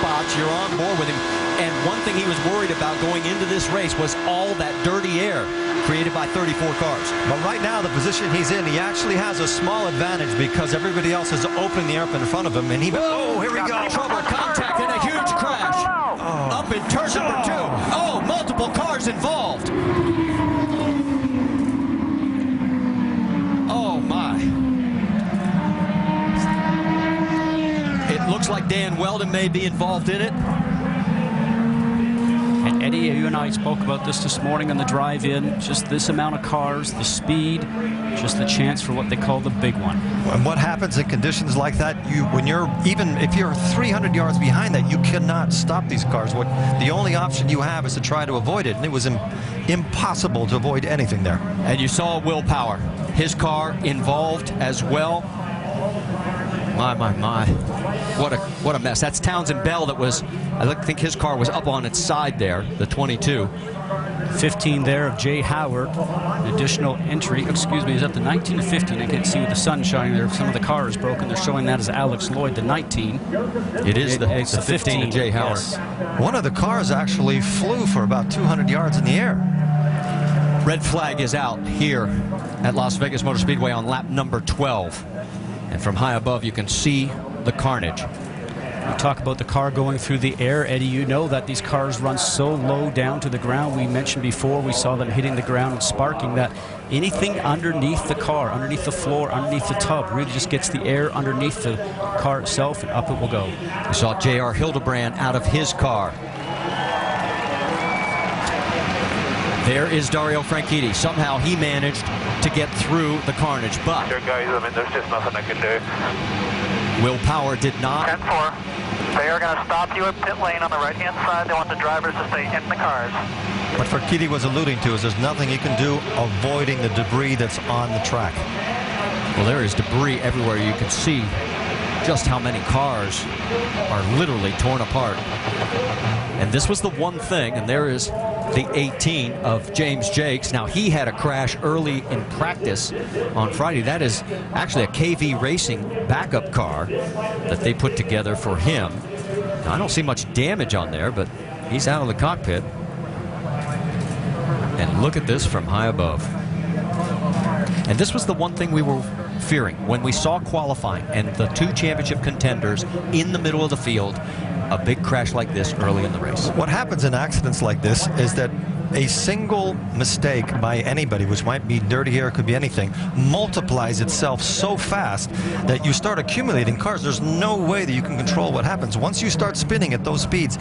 spots, you're on board with him. And one thing he was worried about going into this race was all that dirty air created by 34 cars. But right now, the position he's in, he actually has a small advantage because everybody else is opening the air up in front of him. And he, oh, here we go. Trouble, contact, and a huge crash. Oh. Up in turn number 2. Oh, multiple cars involved. Oh, my. It looks like Dan Weldon may be involved in it. And Eddie, you and I spoke about this morning on the drive-in. Just this amount of cars, the speed, just the chance for what they call the big one. And what happens in conditions like that, when you're, even if you're 300 yards behind that, you cannot stop these cars. The only option you have is to try to avoid it, and it was impossible to avoid anything there. And you saw willpower. His car involved as well. My. What a mess. That's Townsend Bell that was, I think his car was up on its side there, the 22. 15 there of Jay Howard. An additional entry, excuse me, is up to 19 to 15. I can't see with the sun shining there. Some of the car is broken. They're showing that as Alex Lloyd, the 19. It's the 15 of Jay Howard. Yes. One of the cars actually flew for about 200 yards in the air. Red flag is out here at Las Vegas Motor Speedway on lap number 12. And from high above, you can see the carnage. We talk about the car going through the air. Eddie, you know that these cars run so low down to the ground. We mentioned before, we saw them hitting the ground and sparking, that anything underneath the car, underneath the floor, underneath the tub, really just gets the air underneath the car itself, and up it will go. We saw J.R. Hildebrand out of his car. There is Dario Franchitti. Somehow he managed to get through the carnage, but Sure, guys, I mean, there's just nothing I can do. willpower did not. 10-4. They are going to stop you at pit lane on the right-hand side. They want the drivers to stay in the cars. What Franchitti was alluding to is there's nothing he can do avoiding the debris that's on the track. Well, there is debris everywhere. You can see just how many cars are literally torn apart. And this was the one thing, and there is the 18 of James Jakes. Now, he had a crash early in practice on Friday. That is actually a KV Racing backup car that they put together for him. Now, I don't see much damage on there, but he's out of the cockpit. And look at this from high above. And this was the one thing we were fearing when we saw qualifying and the two championship contenders in the middle of the field. A big crash like this early in the race. What happens in accidents like this is that a single mistake by anybody, which might be dirty air, could be anything, multiplies itself so fast that you start accumulating cars. There's no way that you can control what happens. Once you start spinning at those speeds,